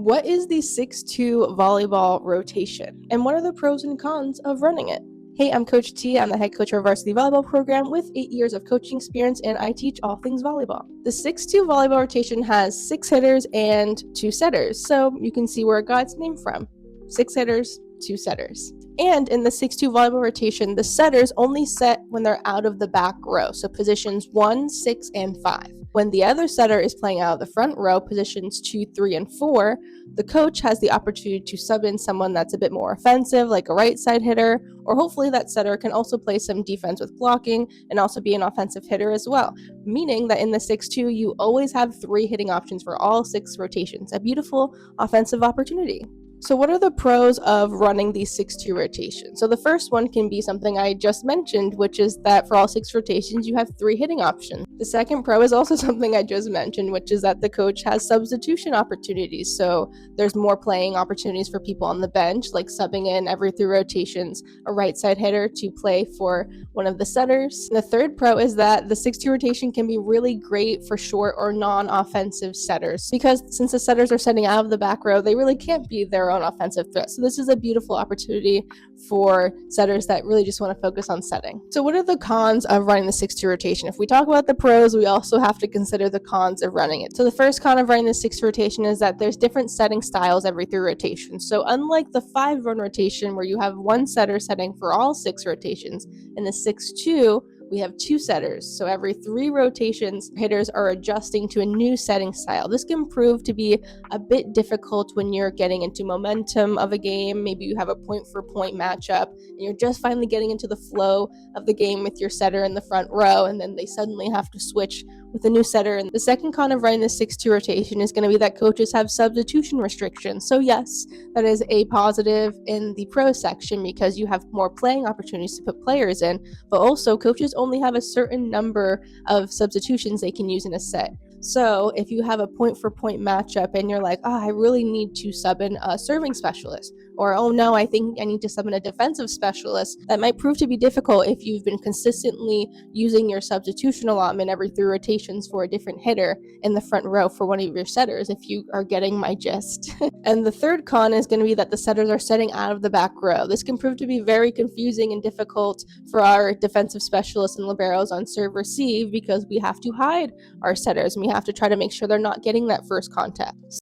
What is the 6-2 volleyball rotation, and what are the pros and cons of running it? Hey, I'm Coach T. I'm the head coach of our varsity volleyball program with 8 years of coaching experience, and I teach all things volleyball. The 6-2 volleyball rotation has 6 hitters and 2 setters, so you can see where it got its name from. 6 hitters, 2 setters. And in the 6-2 volleyball rotation, the setters only set when they're out of the back row, so positions 1, 6, and 5. When the other setter is playing out of the front row, positions 2, 3, and 4, the coach has the opportunity to sub in someone that's a bit more offensive, like a right side hitter, or hopefully that setter can also play some defense with blocking and also be an offensive hitter as well, meaning that in the 6-2, you always have 3 hitting options for all 6 rotations, a beautiful offensive opportunity. So what are the pros of running these 6-2 rotations? So the first one can be something I just mentioned, which is that for all 6 rotations, you have 3 hitting options. The second pro is also something I just mentioned, which is that the coach has substitution opportunities. So there's more playing opportunities for people on the bench, like subbing in every 3 rotations a right side hitter to play for one of the setters. And the third pro is that the 6-2 rotation can be really great for short or non-offensive setters, because since the setters are setting out of the back row, they really can't be their own offensive threat. So this is a beautiful opportunity for setters that really just want to focus on setting. So what are the cons of running the 6-2 rotation? If we talk about the pros, we also have to consider the cons of running it. So the first con of running the 6 rotation is that there's different setting styles every 3 rotations. So unlike the 5-run rotation where you have one setter setting for all 6 rotations, in the 6-2, we have 2 setters. So every 3 rotations, hitters are adjusting to a new setting style. This can prove to be a bit difficult when you're getting into momentum of a game. Maybe you have a point-for-point matchup, and you're just finally getting into the flow of the game with your setter in the front row, and then they suddenly have to switch with a new setter. And the second con of running the 6-2 rotation is going to be that coaches have substitution restrictions. So yes, that is a positive in the pro section because you have more playing opportunities to put players in, but also coaches only have a certain number of substitutions they can use in a set. So if you have a point-for-point matchup and you're like, I really need to sub in a serving specialist, or oh no, I think I need to sub in a defensive specialist, that might prove to be difficult if you've been consistently using your substitution allotment every 3 rotations for a different hitter in the front row for one of your setters, if you are getting my gist. And the third con is going to be that the setters are setting out of the back row. This can prove to be very confusing and difficult for our defensive specialists and liberos on serve receive because we have to hide our setters and we have to try to make sure they're not getting that first contact.